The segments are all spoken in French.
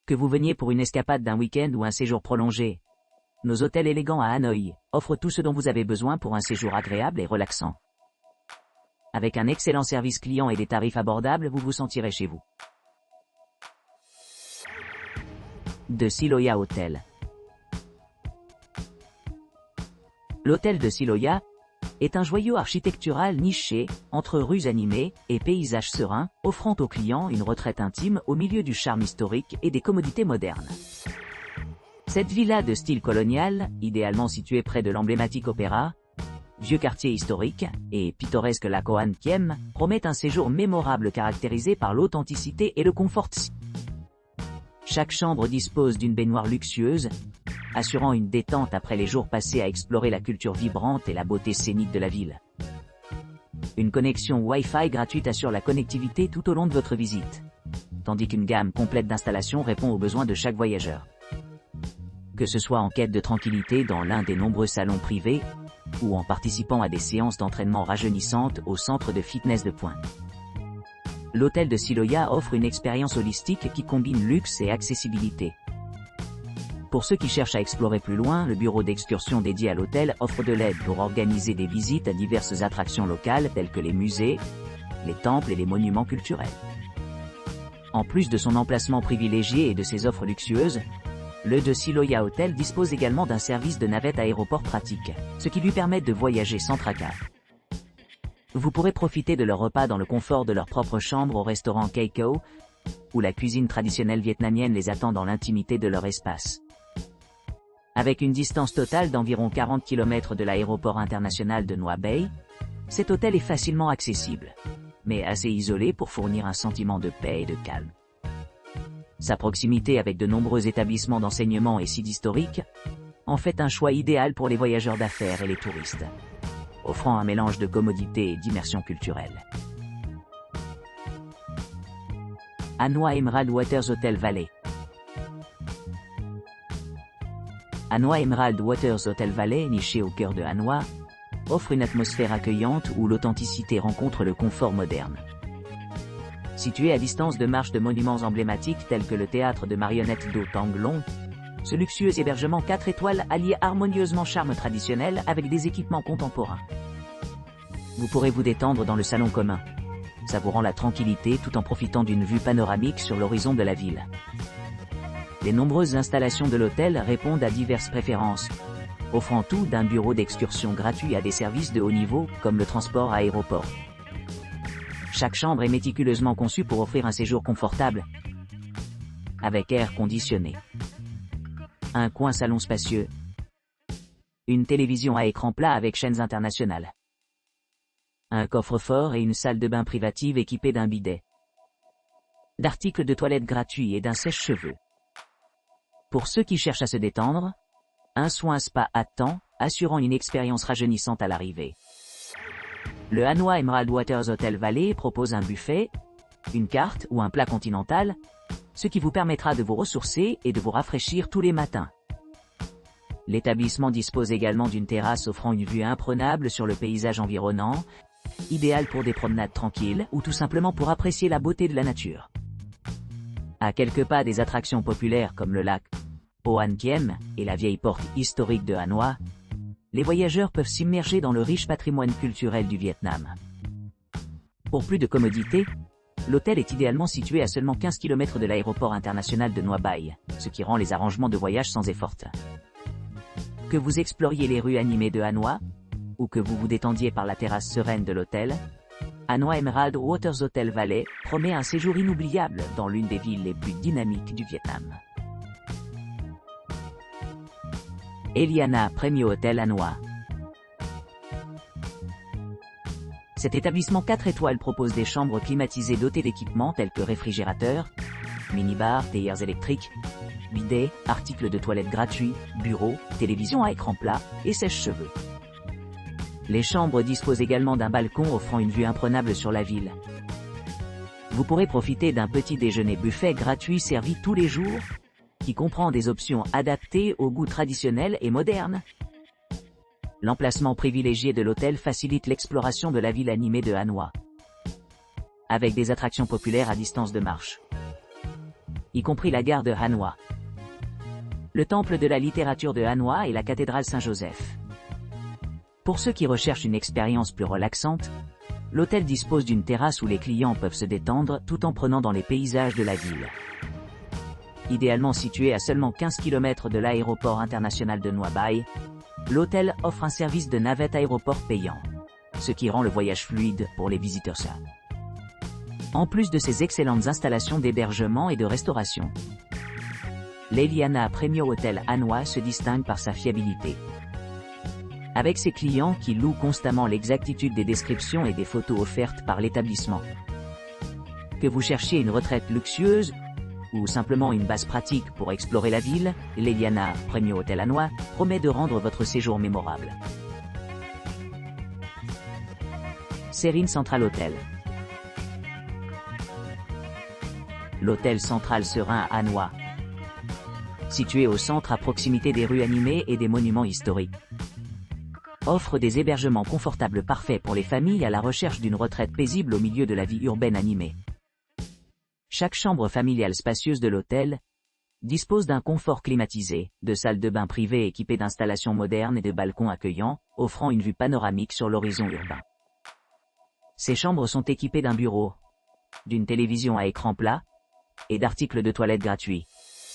Que vous veniez pour une escapade d'un week-end ou un séjour prolongé, nos hôtels élégants à Hanoï offrent tout ce dont vous avez besoin pour un séjour agréable et relaxant. Avec un excellent service client et des tarifs abordables, vous vous sentirez chez vous. De Siloya Hotel. L'hôtel de Siloya est un joyau architectural niché entre rues animées et paysages sereins, offrant aux clients une retraite intime au milieu du charme historique et des commodités modernes. Cette villa de style colonial, idéalement située près de l'emblématique opéra, vieux quartier historique et pittoresque lac Hoan Kiem, promet un séjour mémorable caractérisé par l'authenticité et le confort. Chaque chambre dispose d'une baignoire luxueuse, assurant une détente après les jours passés à explorer la culture vibrante et la beauté scénique de la ville. Une connexion Wi-Fi gratuite assure la connectivité tout au long de votre visite, tandis qu'une gamme complète d'installations répond aux besoins de chaque voyageur. Que ce soit en quête de tranquillité dans l'un des nombreux salons privés, ou en participant à des séances d'entraînement rajeunissantes au centre de fitness de Pointe. L'hôtel de Siloya offre une expérience holistique qui combine luxe et accessibilité. Pour ceux qui cherchent à explorer plus loin, le bureau d'excursion dédié à l'hôtel offre de l'aide pour organiser des visites à diverses attractions locales telles que les musées, les temples et les monuments culturels. En plus de son emplacement privilégié et de ses offres luxueuses, le de Siloya Hotel dispose également d'un service de navette aéroport pratique, ce qui lui permet de voyager sans tracas. Vous pourrez profiter de leurs repas dans le confort de leur propre chambre au restaurant Keiko, où la cuisine traditionnelle vietnamienne les attend dans l'intimité de leur espace. Avec une distance totale d'environ 40 km de l'aéroport international de Ngoa Bay, cet hôtel est facilement accessible, mais assez isolé pour fournir un sentiment de paix et de calme. Sa proximité avec de nombreux établissements d'enseignement et sites historiques en fait un choix idéal pour les voyageurs d'affaires et les touristes, offrant un mélange de commodité et d'immersion culturelle. Anoa Emerald Waters Hotel Valley. Anoa Emerald Waters Hotel Valley, niché au cœur de Hanoï, offre une atmosphère accueillante où l'authenticité rencontre le confort moderne. Situé à distance de marche de monuments emblématiques tels que le théâtre de marionnettes d'O Tang Long, ce luxueux hébergement 4 étoiles allie harmonieusement charme traditionnel avec des équipements contemporains. Vous pourrez vous détendre dans le salon commun, savourant la tranquillité tout en profitant d'une vue panoramique sur l'horizon de la ville. Les nombreuses installations de l'hôtel répondent à diverses préférences, offrant tout d'un bureau d'excursion gratuit à des services de haut niveau comme le transport aéroport. Chaque chambre est méticuleusement conçue pour offrir un séjour confortable, avec air conditionné, un coin salon spacieux, une télévision à écran plat avec chaînes internationales, un coffre-fort et une salle de bain privative équipée d'un bidet, d'articles de toilette gratuits et d'un sèche-cheveux. Pour ceux qui cherchent à se détendre, un soin spa attend, assurant une expérience rajeunissante à l'arrivée. Le Anoa Emerald Waters Hotel Valley propose un buffet, une carte ou un plat continental, ce qui vous permettra de vous ressourcer et de vous rafraîchir tous les matins. L'établissement dispose également d'une terrasse offrant une vue imprenable sur le paysage environnant, idéal pour des promenades tranquilles ou tout simplement pour apprécier la beauté de la nature. À quelques pas des attractions populaires comme le lac Hoan Kiem et la vieille porte historique de Hanoï, les voyageurs peuvent s'immerger dans le riche patrimoine culturel du Vietnam. Pour plus de commodité, l'hôtel est idéalement situé à seulement 15 km de l'aéroport international de Ngoa Bay, ce qui rend les arrangements de voyage sans effort. Que vous exploriez les rues animées de Hanoï, ou que vous vous détendiez par la terrasse sereine de l'hôtel, Anoa Emerald Waters Hotel Valley promet un séjour inoubliable dans l'une des villes les plus dynamiques du Vietnam. Eliana Premio Hotel Hanoï. Cet établissement 4 étoiles propose des chambres climatisées dotées d'équipements tels que réfrigérateurs, minibar, théières électriques, bidets, articles de toilette gratuits, bureaux, télévision à écran plat et sèche-cheveux. Les chambres disposent également d'un balcon offrant une vue imprenable sur la ville. Vous pourrez profiter d'un petit déjeuner buffet gratuit servi tous les jours, qui comprend des options adaptées aux goûts traditionnels et modernes. L'emplacement privilégié de l'hôtel facilite l'exploration de la ville animée de Hanoï, avec des attractions populaires à distance de marche. y compris la gare de Hanoi, le temple de la littérature de Hanoi et la cathédrale Saint-Joseph. Pour ceux qui recherchent une expérience plus relaxante, l'hôtel dispose d'une terrasse où les clients peuvent se détendre tout en prenant dans les paysages de la ville. Idéalement situé à seulement 15 km de l'aéroport international de Nha Bai, l'hôtel offre un service de navette aéroport payant, ce qui rend le voyage fluide pour les visiteurs. En plus de ses excellentes installations d'hébergement et de restauration, l'Eliana Premium Hotel Hanoi se distingue par sa fiabilité. Avec ses clients qui louent constamment l'exactitude des descriptions et des photos offertes par l'établissement. Que vous cherchiez une retraite luxueuse ou simplement une base pratique pour explorer la ville, l'Eliana Premium Hotel Hanoi promet de rendre votre séjour mémorable. Serene Central Hotel. L'hôtel central serein à Hanoi, situé au centre à proximité des rues animées et des monuments historiques, offre des hébergements confortables parfaits pour les familles à la recherche d'une retraite paisible au milieu de la vie urbaine animée. Chaque chambre familiale spacieuse de l'hôtel dispose d'un confort climatisé, de salles de bain privées équipées d'installations modernes et de balcons accueillants, offrant une vue panoramique sur l'horizon urbain. Ces chambres sont équipées d'un bureau, d'une télévision à écran plat et d'articles de toilette gratuits,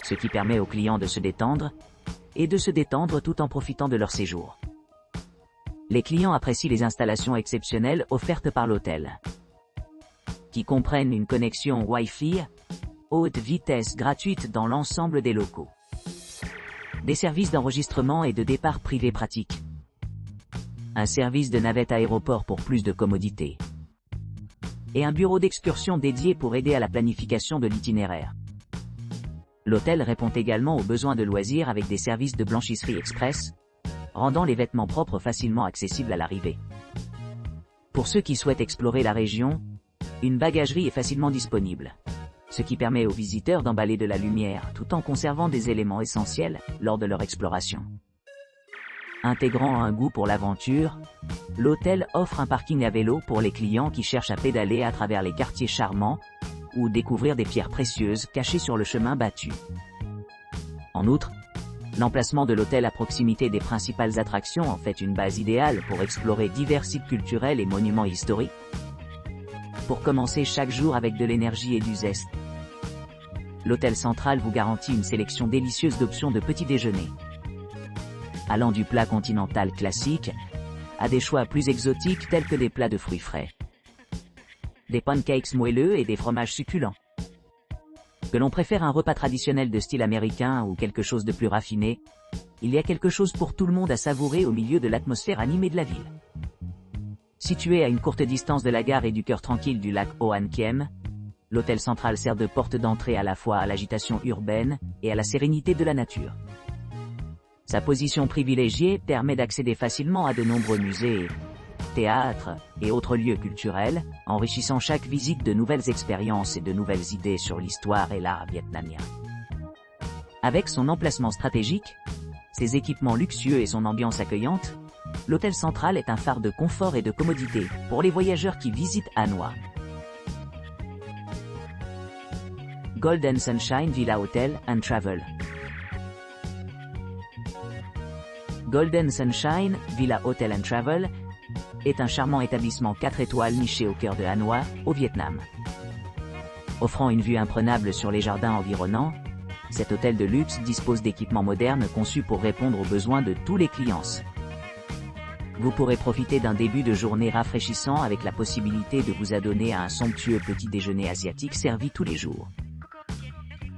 ce qui permet aux clients de se détendre tout en profitant de leur séjour. Les clients apprécient les installations exceptionnelles offertes par l'hôtel, qui comprennent une connexion Wi-Fi haute vitesse gratuite dans l'ensemble des locaux, des services d'enregistrement et de départ privé pratiques, un service de navette aéroport pour plus de commodité, et un bureau d'excursion dédié pour aider à la planification de l'itinéraire. L'hôtel répond également aux besoins de loisirs avec des services de blanchisserie express, rendant les vêtements propres facilement accessibles à l'arrivée. Pour ceux qui souhaitent explorer la région, une bagagerie est facilement disponible, ce qui permet aux visiteurs d'emballer de la lumière tout en conservant des éléments essentiels lors de leur exploration. Intégrant un goût pour l'aventure, l'hôtel offre un parking à vélo pour les clients qui cherchent à pédaler à travers les quartiers charmants ou découvrir des pierres précieuses cachées sur le chemin battu. En outre, l'emplacement de l'hôtel à proximité des principales attractions en fait une base idéale pour explorer divers sites culturels et monuments historiques. Pour commencer chaque jour avec de l'énergie et du zeste, l'hôtel central vous garantit une sélection délicieuse d'options de petit déjeuner, allant du plat continental classique à des choix plus exotiques tels que des plats de fruits frais, des pancakes moelleux et des fromages succulents. Que l'on préfère un repas traditionnel de style américain ou quelque chose de plus raffiné, il y a quelque chose pour tout le monde à savourer au milieu de l'atmosphère animée de la ville. Situé à une courte distance de la gare et du cœur tranquille du lac Hoan Kiem, l'hôtel central sert de porte d'entrée à la fois à l'agitation urbaine et à la sérénité de la nature. Sa position privilégiée permet d'accéder facilement à de nombreux musées, théâtres et autres lieux culturels, enrichissant chaque visite de nouvelles expériences et de nouvelles idées sur l'histoire et l'art vietnamien. Avec son emplacement stratégique, ses équipements luxueux et son ambiance accueillante, l'hôtel central est un phare de confort et de commodité pour les voyageurs qui visitent Hanoi. Golden Sunshine Villa Hotel and Travel. Golden Sunshine Villa Hotel and Travel est un charmant établissement 4 étoiles niché au cœur de Hanoi, au Vietnam. Offrant une vue imprenable sur les jardins environnants, cet hôtel de luxe dispose d'équipements modernes conçus pour répondre aux besoins de tous les clients. Vous pourrez profiter d'un début de journée rafraîchissant avec la possibilité de vous adonner à un somptueux petit déjeuner asiatique servi tous les jours.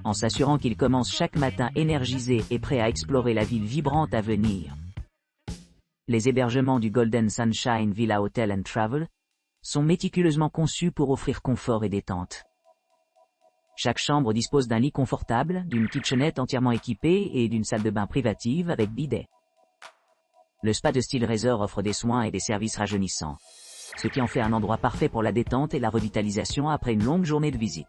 En s'assurant qu'il commence chaque matin énergisé et prêt à explorer la ville vibrante à venir. Les hébergements du Golden Sunshine Villa Hotel and Travel sont méticuleusement conçus pour offrir confort et détente. Chaque chambre dispose d'un lit confortable, d'une kitchenette entièrement équipée et d'une salle de bain privative avec bidet. Le spa de style resort offre des soins et des services rajeunissants, ce qui en fait un endroit parfait pour la détente et la revitalisation après une longue journée de visite.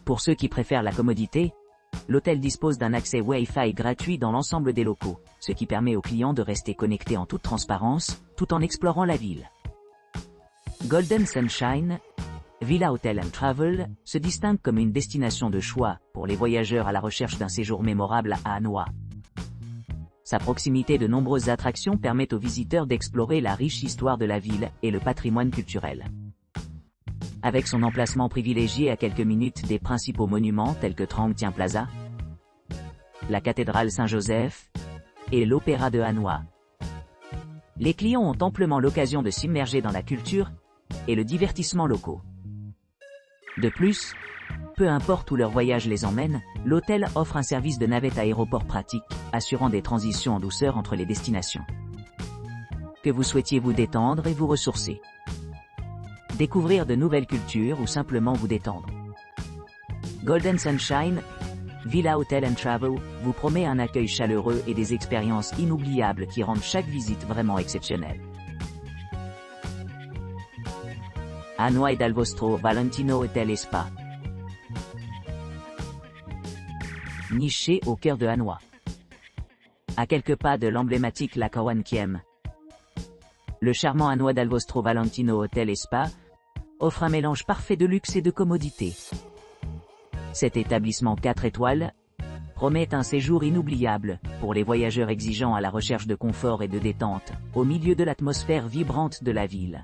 Pour ceux qui préfèrent la commodité, l'hôtel dispose d'un accès Wi-Fi gratuit dans l'ensemble des locaux, ce qui permet aux clients de rester connectés en toute transparence, tout en explorant la ville. Golden Sunshine Villa Hotel and Travel se distingue comme une destination de choix pour les voyageurs à la recherche d'un séjour mémorable à Hanoï. Sa proximité de nombreuses attractions permet aux visiteurs d'explorer la riche histoire de la ville et le patrimoine culturel. Avec son emplacement privilégié à quelques minutes des principaux monuments tels que Trang Thien Plaza, la cathédrale Saint-Joseph et l'Opéra de Hanoï, les clients ont amplement l'occasion de s'immerger dans la culture et le divertissement locaux. De plus, peu importe où leur voyage les emmène, l'hôtel offre un service de navette aéroport pratique, assurant des transitions en douceur entre les destinations. Que vous souhaitiez vous détendre et vous ressourcer, découvrir de nouvelles cultures ou simplement vous détendre, Golden Sunshine Villa Hotel and Travel vous promet un accueil chaleureux et des expériences inoubliables qui rendent chaque visite vraiment exceptionnelle. Hanoï dal vostro Valentino Hotel et Spa. Niché au cœur de Hanoï. À quelques pas de l'emblématique Lac Hawan Kiem, le charmant Hanoï dal vostro Valentino Hotel et Spa offre un mélange parfait de luxe et de commodité. Cet établissement 4 étoiles promet un séjour inoubliable pour les voyageurs exigeants à la recherche de confort et de détente, au milieu de l'atmosphère vibrante de la ville.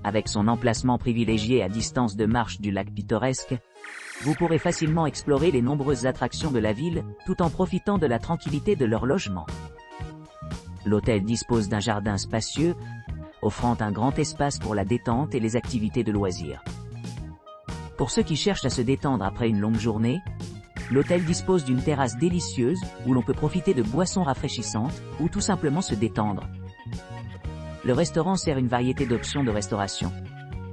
Avec son emplacement privilégié à distance de marche du lac pittoresque, vous pourrez facilement explorer les nombreuses attractions de la ville, tout en profitant de la tranquillité de leur logement. L'hôtel dispose d'un jardin spacieux, offrant un grand espace pour la détente et les activités de loisirs. Pour ceux qui cherchent à se détendre après une longue journée, l'hôtel dispose d'une terrasse délicieuse où l'on peut profiter de boissons rafraîchissantes ou tout simplement se détendre. Le restaurant sert une variété d'options de restauration,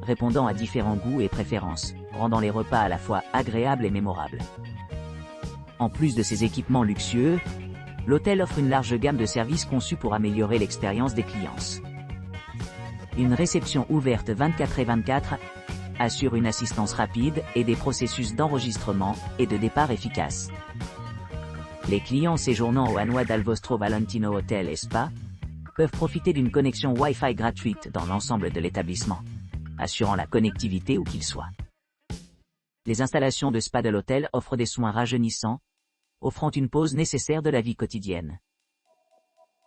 répondant à différents goûts et préférences, rendant les repas à la fois agréables et mémorables. En plus de ses équipements luxueux, l'hôtel offre une large gamme de services conçus pour améliorer l'expérience des clients. Une réception ouverte 24/24 assure une assistance rapide et des processus d'enregistrement et de départ efficaces. Les clients séjournant au Hanoï dal vostro Valentino Hotel et Spa peuvent profiter d'une connexion Wi-Fi gratuite dans l'ensemble de l'établissement, assurant la connectivité où qu'ils soient. Les installations de spa de l'hôtel offrent des soins rajeunissants, offrant une pause nécessaire de la vie quotidienne.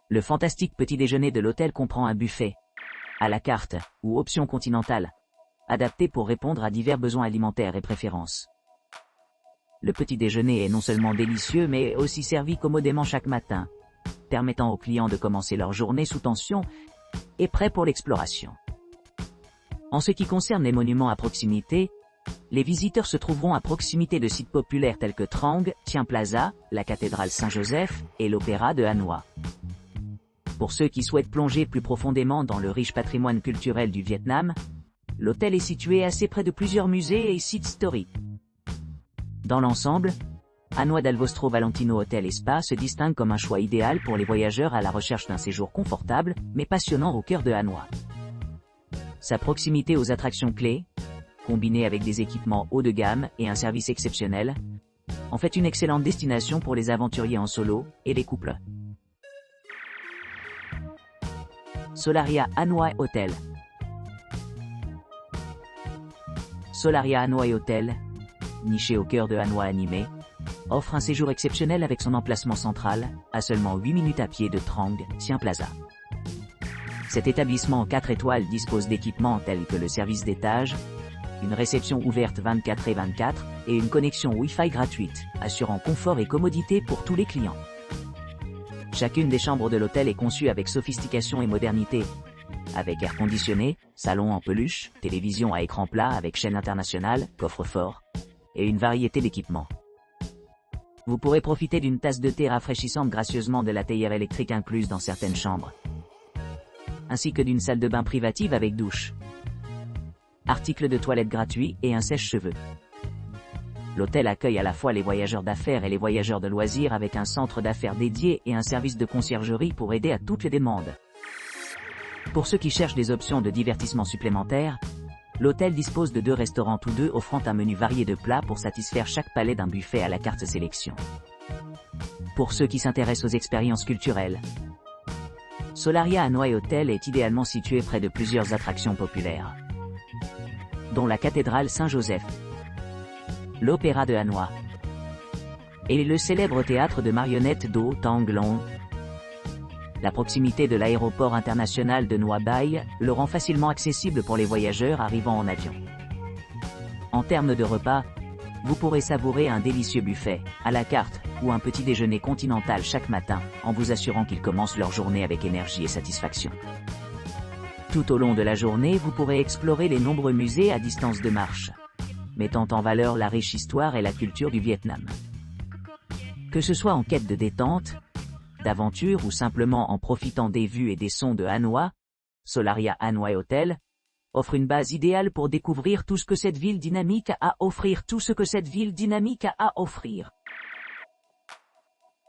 Le fantastique petit déjeuner de l'hôtel comprend un buffet, à la carte, ou option continentale, adapté pour répondre à divers besoins alimentaires et préférences. Le petit déjeuner est non seulement délicieux mais aussi servi commodément chaque matin, permettant aux clients de commencer leur journée sous tension et prêts pour l'exploration. En ce qui concerne les monuments à proximité, les visiteurs se trouveront à proximité de sites populaires tels que Trang Thien Plaza, la cathédrale Saint-Joseph et l'Opéra de Hanoï. Pour ceux qui souhaitent plonger plus profondément dans le riche patrimoine culturel du Vietnam, l'hôtel est situé assez près de plusieurs musées et sites historiques. Dans l'ensemble, Hanoï dal vostro Valentino Hotel et Spa se distingue comme un choix idéal pour les voyageurs à la recherche d'un séjour confortable, mais passionnant au cœur de Hanoï. Sa proximité aux attractions clés, combinée avec des équipements haut de gamme et un service exceptionnel, en fait une excellente destination pour les aventuriers en solo et les couples. Solaria Hanoï Hotel. Solaria Hanoï Hotel, niché au cœur de Hanoï animé, offre un séjour exceptionnel avec son emplacement central, à seulement 8 minutes à pied de Trang Thien Plaza. Cet établissement 4 étoiles dispose d'équipements tels que le service d'étage, une réception ouverte 24/24 et une connexion Wi-Fi gratuite, assurant confort et commodité pour tous les clients. Chacune des chambres de l'hôtel est conçue avec sophistication et modernité, avec air conditionné, salon en peluche, télévision à écran plat avec chaîne internationale, coffre-fort, et une variété d'équipements. Vous pourrez profiter d'une tasse de thé rafraîchissante gracieusement de la théière électrique incluse dans certaines chambres, ainsi que d'une salle de bain privative avec douche, articles de toilette gratuits et un sèche-cheveux. L'hôtel accueille à la fois les voyageurs d'affaires et les voyageurs de loisirs avec un centre d'affaires dédié et un service de conciergerie pour aider à toutes les demandes. Pour ceux qui cherchent des options de divertissement supplémentaires, l'hôtel dispose de 2 restaurants tous deux offrant un menu varié de plats pour satisfaire chaque palais d'un buffet à la carte sélection. Pour ceux qui s'intéressent aux expériences culturelles, Solaria Hanoï Hotel est idéalement situé près de plusieurs attractions populaires. dont la cathédrale Saint-Joseph, l'Opéra de Hanoï et le célèbre théâtre de marionnettes d'O Tang Long. La proximité de l'aéroport international de Ngoại Bai le rend facilement accessible pour les voyageurs arrivant en avion. En termes de repas, vous pourrez savourer un délicieux buffet, à la carte, ou un petit déjeuner continental chaque matin, en vous assurant qu'ils commencent leur journée avec énergie et satisfaction. Tout au long de la journée, vous pourrez explorer les nombreux musées à distance de marche, mettant en valeur la riche histoire et la culture du Vietnam. Que ce soit en quête de détente, d'aventure ou simplement en profitant des vues et des sons de Hanoï, Solaria Hanoï Hotel offre une base idéale pour découvrir tout ce que cette ville dynamique a à offrir.